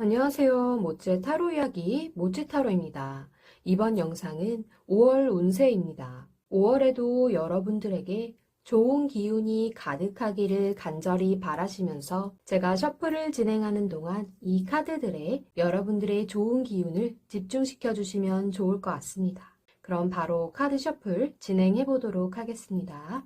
안녕하세요. 모찌의 타로 이야기 모찌타로입니다. 이번 영상은 5월 운세입니다. 5월에도 여러분들에게 좋은 기운이 가득하기를 간절히 바라시면서 제가 셔플을 진행하는 동안 이 카드들에 여러분들의 좋은 기운을 집중시켜 주시면 좋을 것 같습니다. 그럼 바로 카드 셔플 진행해 보도록 하겠습니다.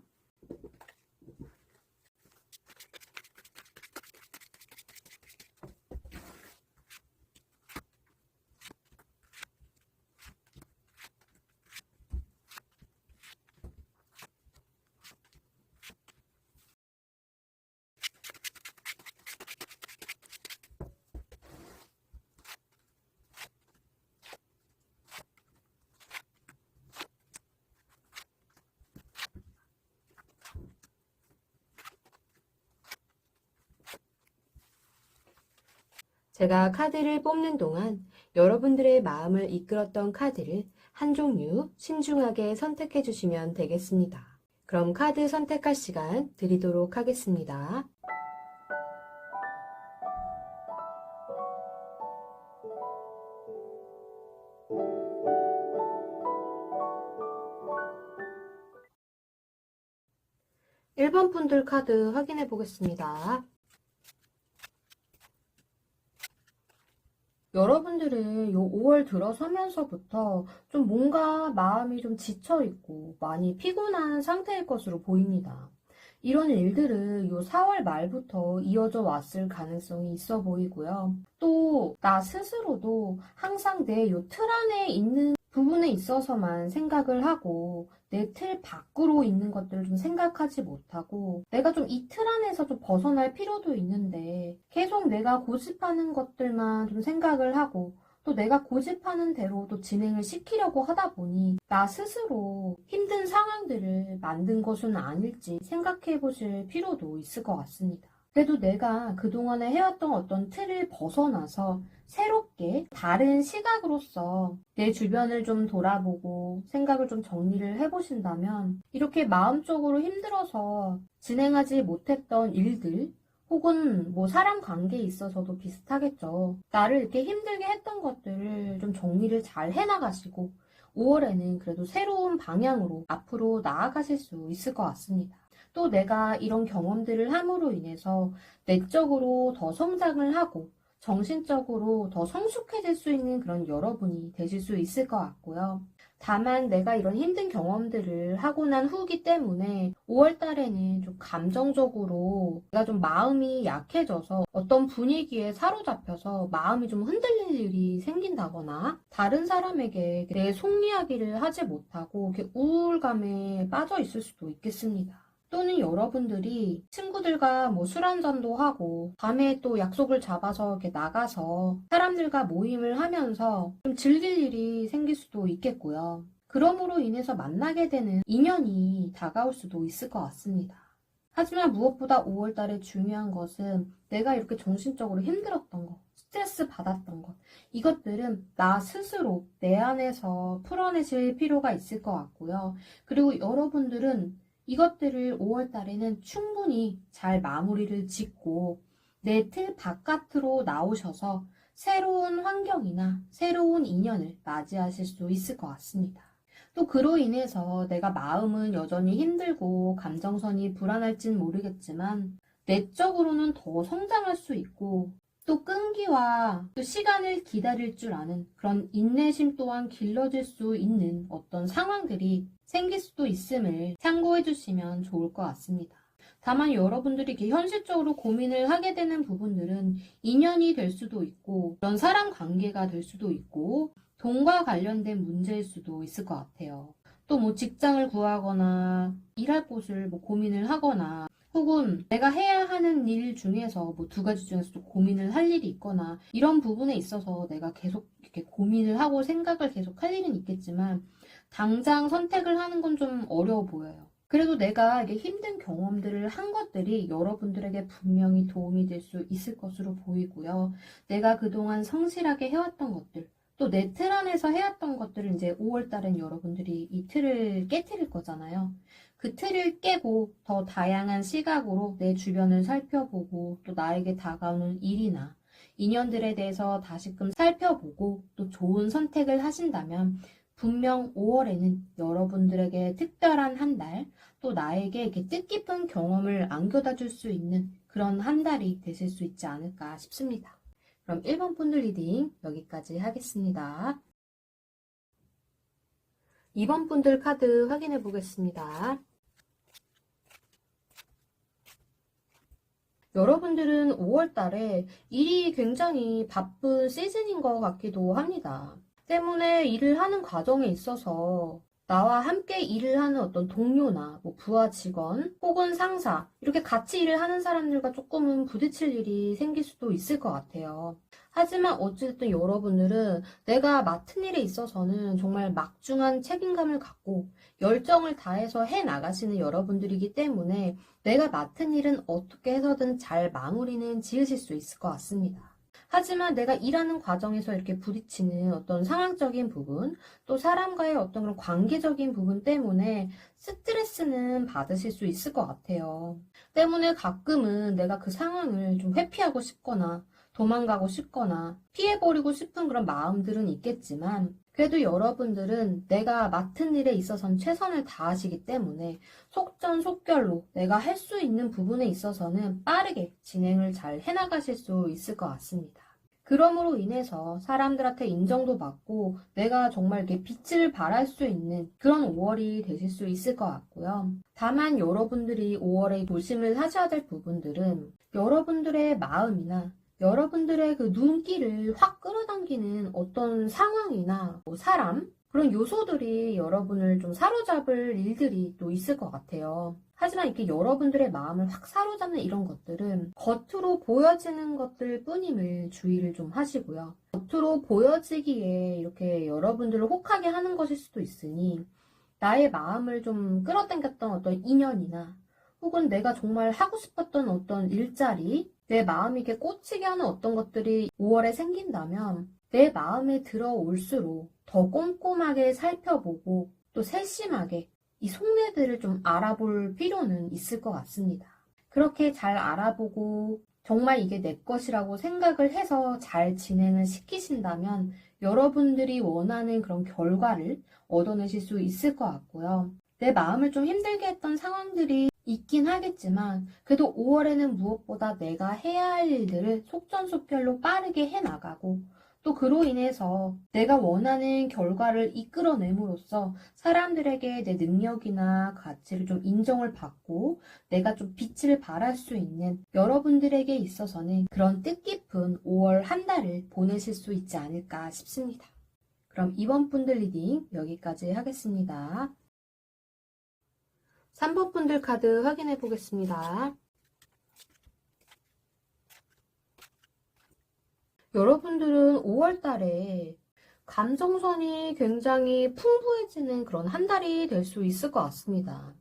제가 카드를 뽑는 동안 여러분들의 마음을 이끌었던 카드를 한 종류 신중하게 선택해 주시면 되겠습니다. 그럼 카드 선택할 시간 드리도록 하겠습니다. 일 번 분들 카드 확인해 보겠습니다. 여러분들은 요 5월 들어서면서부터 좀 뭔가 마음이 좀 지쳐있고 많이 피곤한 상태일 것으로 보입니다. 이런 일들은 요 4월 말부터 이어져 왔을 가능성이 있어 보이고요. 또 나 스스로도 항상 내 요 틀 안에 있는 부분에 있어서만 생각을 하고 내 틀 밖으로 있는 것들을 좀 생각하지 못하고 내가 좀 이 틀 안에서 좀 벗어날 필요도 있는데 계속 내가 고집하는 것들만 좀 생각을 하고 또 내가 고집하는 대로 또 진행을 시키려고 하다 보니 나 스스로 힘든 상황들을 만든 것은 아닐지 생각해 보실 필요도 있을 것 같습니다. 그래도 내가 그동안에 해왔던 어떤 틀을 벗어나서 새롭게 다른 시각으로서 내 주변을 좀 돌아보고 생각을 좀 정리를 해보신다면 이렇게 마음적으로 힘들어서 진행하지 못했던 일들 혹은 뭐 사람 관계에 있어서도 비슷하겠죠. 나를 이렇게 힘들게 했던 것들을 좀 정리를 잘 해나가시고 5월에는 그래도 새로운 방향으로 앞으로 나아가실 수 있을 것 같습니다. 또 내가 이런 경험들을 함으로 인해서 내적으로 더 성장을 하고 정신적으로 더 성숙해질 수 있는 그런 여러분이 되실 수 있을 것 같고요. 다만 내가 이런 힘든 경험들을 하고 난 후기 때문에 5월 달에는 좀 감정적으로 내가 좀 마음이 약해져서 어떤 분위기에 사로잡혀서 마음이 좀 흔들릴 일이 생긴다거나 다른 사람에게 내 속 이야기를 하지 못하고 이렇게 우울감에 빠져 있을 수도 있겠습니다. 또는 여러분들이 친구들과 뭐 술 한잔도 하고 밤에 또 약속을 잡아서 이렇게 나가서 사람들과 모임을 하면서 좀 즐길 일이 생길 수도 있겠고요. 그러므로 인해서 만나게 되는 인연이 다가올 수도 있을 것 같습니다. 하지만 무엇보다 5월 달에 중요한 것은 내가 이렇게 정신적으로 힘들었던 것, 스트레스 받았던 것, 이것들은 나 스스로 내 안에서 풀어내실 필요가 있을 것 같고요. 그리고 여러분들은 이것들을 5월 달에는 충분히 잘 마무리를 짓고 내 틀 바깥으로 나오셔서 새로운 환경이나 새로운 인연을 맞이하실 수 있을 것 같습니다. 또 그로 인해서 내가 마음은 여전히 힘들고 감정선이 불안할진 모르겠지만 내적으로는 더 성장할 수 있고 또 끈기와 또 시간을 기다릴 줄 아는 그런 인내심 또한 길러질 수 있는 어떤 상황들이 생길 수도 있음을 참고해 주시면 좋을 것 같습니다. 다만 여러분들이 이렇게 현실적으로 고민을 하게 되는 부분들은 인연이 될 수도 있고 그런 사람 관계가 될 수도 있고 돈과 관련된 문제일 수도 있을 것 같아요. 또 뭐 직장을 구하거나 일할 곳을 뭐 고민을 하거나 혹은 내가 해야 하는 일 중에서 뭐 두 가지 중에서도 고민을 할 일이 있거나 이런 부분에 있어서 내가 계속 이렇게 고민을 하고 생각을 계속 할 일은 있겠지만 당장 선택을 하는 건 좀 어려워 보여요. 그래도 내가 이게 힘든 경험들을 한 것들이 여러분들에게 분명히 도움이 될 수 있을 것으로 보이고요. 내가 그동안 성실하게 해왔던 것들, 또 내 틀 안에서 해왔던 것들을 이제 5월 달엔 여러분들이 이 틀을 깨트릴 거잖아요. 그 틀을 깨고 더 다양한 시각으로 내 주변을 살펴보고 또 나에게 다가오는 일이나 인연들에 대해서 다시금 살펴보고 또 좋은 선택을 하신다면 분명 5월에는 여러분들에게 특별한 한 달, 또 나에게 이렇게 뜻깊은 경험을 안겨다 줄 수 있는 그런 한 달이 되실 수 있지 않을까 싶습니다. 그럼 1번 분들 리딩 여기까지 하겠습니다. 2번 분들 카드 확인해 보겠습니다. 여러분들은 5월 달에 일이 굉장히 바쁜 시즌인 것 같기도 합니다. 때문에 일을 하는 과정에 있어서 나와 함께 일을 하는 어떤 동료나 뭐 부하 직원 혹은 상사 이렇게 같이 일을 하는 사람들과 조금은 부딪힐 일이 생길 수도 있을 것 같아요. 하지만 어쨌든 여러분들은 내가 맡은 일에 있어서는 정말 막중한 책임감을 갖고 열정을 다해서 해 나가시는 여러분들이기 때문에 내가 맡은 일은 어떻게 해서든 잘 마무리는 지으실 수 있을 것 같습니다. 하지만 내가 일하는 과정에서 이렇게 부딪히는 어떤 상황적인 부분, 또 사람과의 어떤 그런 관계적인 부분 때문에 스트레스는 받으실 수 있을 것 같아요. 때문에 가끔은 내가 그 상황을 좀 회피하고 싶거나 도망가고 싶거나 피해버리고 싶은 그런 마음들은 있겠지만 그래도 여러분들은 내가 맡은 일에 있어서는 최선을 다하시기 때문에 속전속결로 내가 할 수 있는 부분에 있어서는 빠르게 진행을 잘 해나가실 수 있을 것 같습니다. 그럼으로 인해서 사람들한테 인정도 받고 내가 정말 이렇게 빛을 발할 수 있는 그런 5월이 되실 수 있을 것 같고요. 다만 여러분들이 5월에 조심을 하셔야 될 부분들은 여러분들의 마음이나 여러분들의 그 눈길을 확 끌어당기는 어떤 상황이나 뭐 사람, 그런 요소들이 여러분을 좀 사로잡을 일들이 또 있을 것 같아요. 하지만 이렇게 여러분들의 마음을 확 사로잡는 이런 것들은 겉으로 보여지는 것들 뿐임을 주의를 좀 하시고요. 겉으로 보여지기에 이렇게 여러분들을 혹하게 하는 것일 수도 있으니 나의 마음을 좀 끌어당겼던 어떤 인연이나 혹은 내가 정말 하고 싶었던 어떤 일자리, 내 마음이 이렇게 꽂히게 하는 어떤 것들이 5월에 생긴다면 내 마음에 들어올수록 더 꼼꼼하게 살펴보고 또 세심하게 이 속내들을 좀 알아볼 필요는 있을 것 같습니다. 그렇게 잘 알아보고 정말 이게 내 것이라고 생각을 해서 잘 진행을 시키신다면 여러분들이 원하는 그런 결과를 얻어내실 수 있을 것 같고요. 내 마음을 좀 힘들게 했던 상황들이 있긴 하겠지만 그래도 5월에는 무엇보다 내가 해야 할 일들을 속전속결로 빠르게 해나가고 또 그로 인해서 내가 원하는 결과를 이끌어냄으로써 사람들에게 내 능력이나 가치를 좀 인정을 받고 내가 좀 빛을 발할 수 있는 여러분들에게 있어서는 그런 뜻깊은 5월 한 달을 보내실 수 있지 않을까 싶습니다. 그럼 이번 분들 리딩 여기까지 하겠습니다. 3번 분들 카드 확인해 보겠습니다. 여러분들은 5월 달에 감정선이 굉장히 풍부해지는 그런 한 달이 될 수 있을 것 같습니다.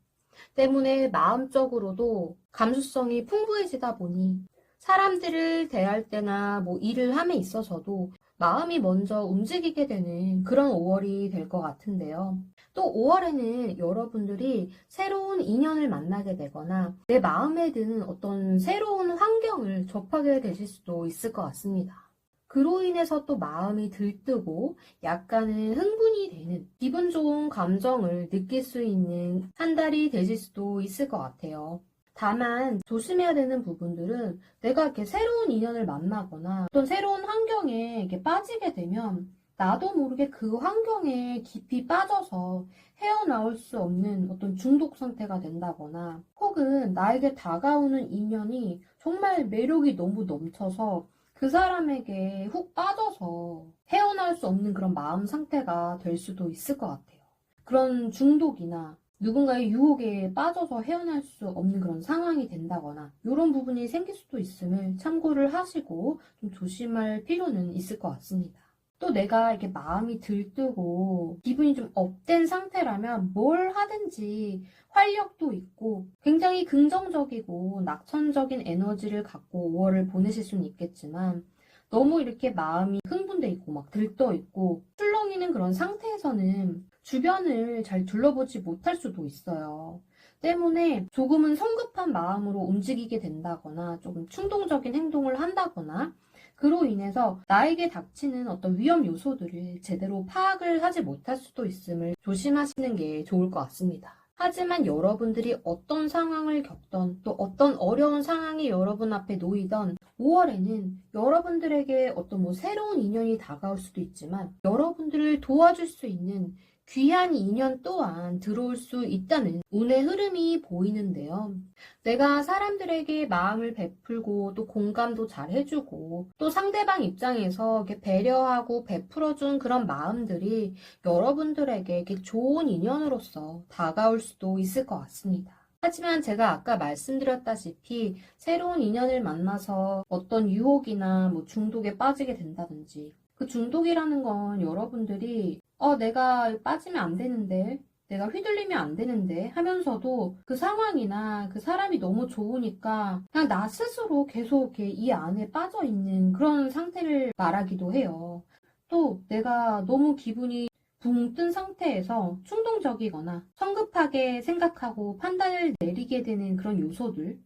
때문에 마음적으로도 감수성이 풍부해지다 보니 사람들을 대할 때나 뭐 일을 함에 있어서도 마음이 먼저 움직이게 되는 그런 5월이 될 것 같은데요. 또 5월에는 여러분들이 새로운 인연을 만나게 되거나 내 마음에 드는 어떤 새로운 환경을 접하게 되실 수도 있을 것 같습니다. 그로 인해서 또 마음이 들뜨고 약간은 흥분이 되는 기분 좋은 감정을 느낄 수 있는 한 달이 되실 수도 있을 것 같아요. 다만 조심해야 되는 부분들은 내가 이렇게 새로운 인연을 만나거나 어떤 새로운 환경에 이렇게 빠지게 되면 나도 모르게 그 환경에 깊이 빠져서 헤어나올 수 없는 어떤 중독 상태가 된다거나 혹은 나에게 다가오는 인연이 정말 매력이 너무 넘쳐서 그 사람에게 훅 빠져서 헤어나올 수 없는 그런 마음 상태가 될 수도 있을 것 같아요. 그런 중독이나 누군가의 유혹에 빠져서 헤어날 수 없는 그런 상황이 된다거나 이런 부분이 생길 수도 있음을 참고를 하시고 좀 조심할 필요는 있을 것 같습니다. 또 내가 이렇게 마음이 들뜨고 기분이 좀 업된 상태라면 뭘 하든지 활력도 있고 굉장히 긍정적이고 낙천적인 에너지를 갖고 5월을 보내실 수는 있겠지만 너무 이렇게 마음이 흥분돼 있고 막 들떠 있고 출렁이는 그런 상태에서는 주변을 잘 둘러보지 못할 수도 있어요. 때문에 조금은 성급한 마음으로 움직이게 된다거나 조금 충동적인 행동을 한다거나 그로 인해서 나에게 닥치는 어떤 위험 요소들을 제대로 파악을 하지 못할 수도 있음을 조심하시는 게 좋을 것 같습니다. 하지만 여러분들이 어떤 상황을 겪던 또 어떤 어려운 상황이 여러분 앞에 놓이던 5월에는 여러분들에게 어떤 새로운 인연이 다가올 수도 있지만 여러분들을 도와줄 수 있는 귀한 인연 또한 들어올 수 있다는 운의 흐름이 보이는데요. 내가 사람들에게 마음을 베풀고 또 공감도 잘 해주고 또 상대방 입장에서 이렇게 배려하고 베풀어준 그런 마음들이 여러분들에게 이렇게 좋은 인연으로서 다가올 수도 있을 것 같습니다. 하지만 제가 아까 말씀드렸다시피 새로운 인연을 만나서 어떤 유혹이나 중독에 빠지게 된다든지 그 중독이라는 건 여러분들이 내가 빠지면 안 되는데, 내가 휘둘리면 안 되는데 하면서도 그 상황이나 그 사람이 너무 좋으니까 그냥 나 스스로 계속 이렇게 이 안에 빠져 있는 그런 상태를 말하기도 해요. 또 내가 너무 기분이 붕 뜬 상태에서 충동적이거나 성급하게 생각하고 판단을 내리게 되는 그런 요소들,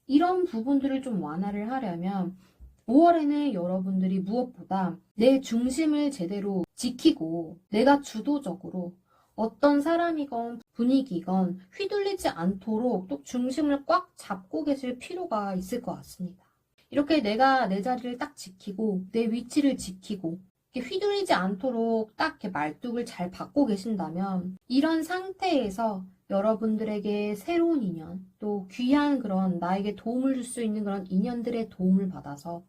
이런 부분들을 좀 완화를 하려면 5월에는 여러분들이 무엇보다 내 중심을 제대로 지키고 내가 주도적으로 어떤 사람이건 분위기건 휘둘리지 않도록 또 중심을 꽉 잡고 계실 필요가 있을 것 같습니다. 이렇게 내가 내 자리를 딱 지키고 내 위치를 지키고 이렇게 휘둘리지 않도록 딱 이렇게 말뚝을 잘 받고 계신다면 이런 상태에서 여러분들에게 새로운 인연, 또 귀한 그런 나에게 도움을 줄 수 있는 그런 인연들의 도움을 받아서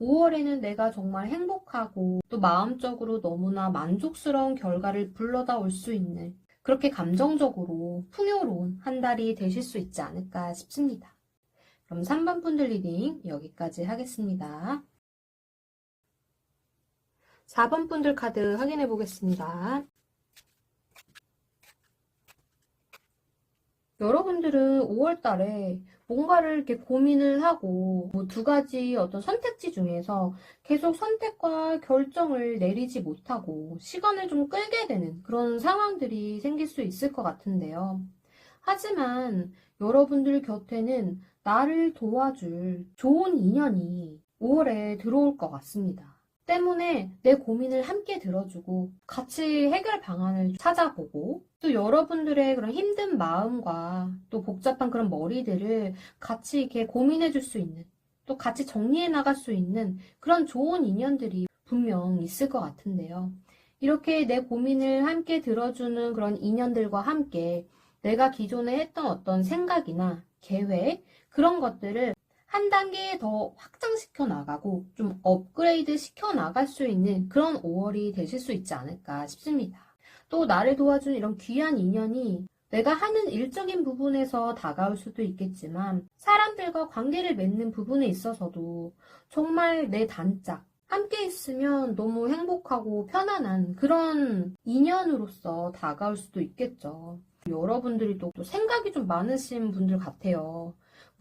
5월에는 내가 정말 행복하고 또 마음적으로 너무나 만족스러운 결과를 불러다 올 수 있는 그렇게 감정적으로 풍요로운 한 달이 되실 수 있지 않을까 싶습니다. 그럼 3번 분들 리딩 여기까지 하겠습니다. 4번 분들 카드 확인해 보겠습니다. 여러분들은 5월 달에 뭔가를 이렇게 고민을 하고 두 가지 어떤 선택지 중에서 계속 선택과 결정을 내리지 못하고 시간을 좀 끌게 되는 그런 상황들이 생길 수 있을 것 같은데요. 하지만 여러분들 곁에는 나를 도와줄 좋은 인연이 5월에 들어올 것 같습니다. 때문에 내 고민을 함께 들어주고 같이 해결 방안을 찾아보고 또 여러분들의 그런 힘든 마음과 또 복잡한 그런 머리들을 같이 이렇게 고민해 줄 수 있는 또 같이 정리해 나갈 수 있는 그런 좋은 인연들이 분명 있을 것 같은데요. 이렇게 내 고민을 함께 들어주는 그런 인연들과 함께 내가 기존에 했던 어떤 생각이나 계획 그런 것들을 한 단계 더 확장시켜 나가고 좀 업그레이드 시켜 나갈 수 있는 그런 5월이 되실 수 있지 않을까 싶습니다. 또 나를 도와준 이런 귀한 인연이 내가 하는 일적인 부분에서 다가올 수도 있겠지만 사람들과 관계를 맺는 부분에 있어서도 정말 내 단짝 함께 있으면 너무 행복하고 편안한 그런 인연으로서 다가올 수도 있겠죠. 여러분들이 또 생각이 좀 많으신 분들 같아요.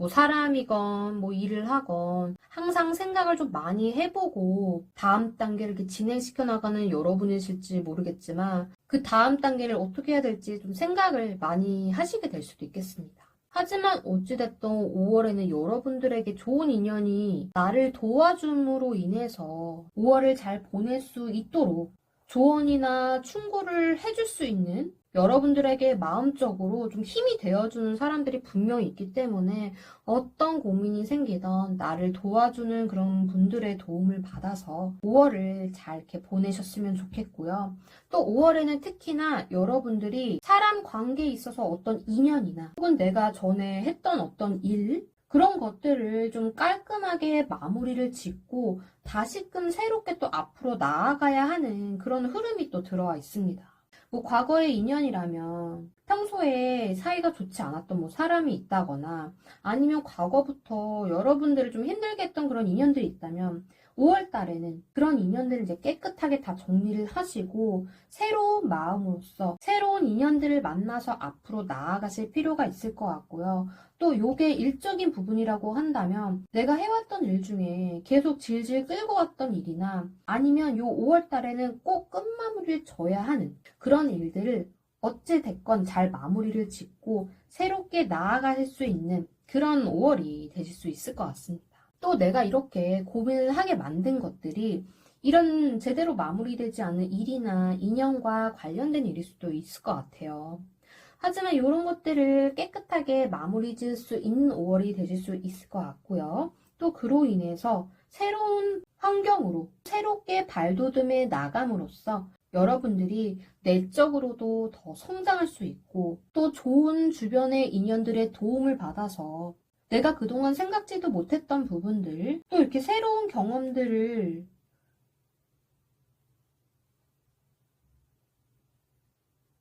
사람이건 일을 하건 항상 생각을 좀 많이 해보고 다음 단계를 이렇게 진행시켜 나가는 여러분이실지 모르겠지만 그 다음 단계를 어떻게 해야 될지 좀 생각을 많이 하시게 될 수도 있겠습니다. 하지만 어찌됐든 5월에는 여러분들에게 좋은 인연이 나를 도와줌으로 인해서 5월을 잘 보낼 수 있도록 조언이나 충고를 해줄 수 있는 여러분들에게 마음적으로 좀 힘이 되어주는 사람들이 분명히 있기 때문에 어떤 고민이 생기던 나를 도와주는 그런 분들의 도움을 받아서 5월을 잘 이렇게 보내셨으면 좋겠고요. 또 5월에는 특히나 여러분들이 사람 관계에 있어서 어떤 인연이나 혹은 내가 전에 했던 어떤 일 그런 것들을 좀 깔끔하게 마무리를 짓고 다시금 새롭게 또 앞으로 나아가야 하는 그런 흐름이 또 들어와 있습니다. 과거의 인연이라면 평소에 사이가 좋지 않았던 사람이 있다거나 아니면 과거부터 여러분들을 좀 힘들게 했던 그런 인연들이 있다면 5월 달에는 그런 인연들을 이제 깨끗하게 다 정리를 하시고 새로운 마음으로서 새로운 인연들을 만나서 앞으로 나아가실 필요가 있을 것 같고요. 또 요게 일적인 부분이라고 한다면 내가 해왔던 일 중에 계속 질질 끌고 왔던 일이나 아니면 요 5월 달에는 꼭 끝마무리를 져야 하는 그런 일들을 어찌됐건 잘 마무리를 짓고 새롭게 나아가실 수 있는 그런 5월이 되실 수 있을 것 같습니다. 또 내가 이렇게 고민을 하게 만든 것들이 이런 제대로 마무리되지 않은 일이나 인연과 관련된 일일 수도 있을 것 같아요. 하지만 이런 것들을 깨끗하게 마무리 지을 수 있는 5월이 되실 수 있을 것 같고요. 또 그로 인해서 새로운 환경으로 새롭게 발돋움해 나감으로써 여러분들이 내적으로도 더 성장할 수 있고 또 좋은 주변의 인연들의 도움을 받아서 내가 그동안 생각지도 못했던 부분들 또 이렇게 새로운 경험들을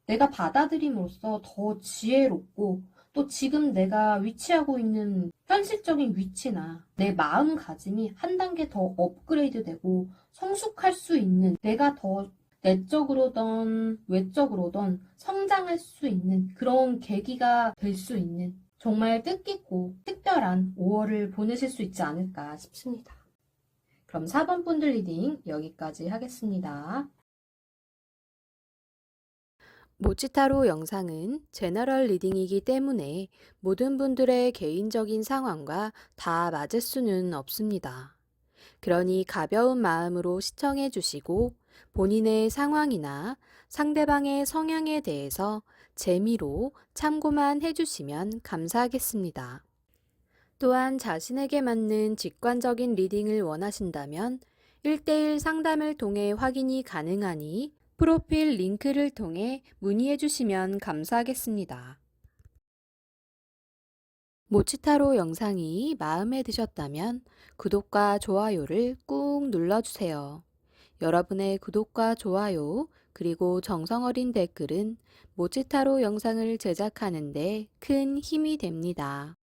내가 받아들임으로써 더 지혜롭고 또 지금 내가 위치하고 있는 현실적인 위치나 내 마음가짐이 한 단계 더 업그레이드되고 성숙할 수 있는 내가 더 내적으로든 외적으로든 성장할 수 있는 그런 계기가 될 수 있는 정말 뜻깊고 특별한 5월을 보내실 수 있지 않을까 싶습니다. 그럼 4번 분들 리딩 여기까지 하겠습니다. 모치타로 영상은 제너럴 리딩이기 때문에 모든 분들의 개인적인 상황과 다 맞을 수는 없습니다. 그러니 가벼운 마음으로 시청해 주시고 본인의 상황이나 상대방의 성향에 대해서 재미로 참고만 해주시면 감사하겠습니다. 또한 자신에게 맞는 직관적인 리딩을 원하신다면 1대1 상담을 통해 확인이 가능하니 프로필 링크를 통해 문의해 주시면 감사하겠습니다. 모치타로 영상이 마음에 드셨다면 구독과 좋아요를 꾹 눌러주세요. 여러분의 구독과 좋아요 그리고 정성어린 댓글은 모치타로 영상을 제작하는 데 큰 힘이 됩니다.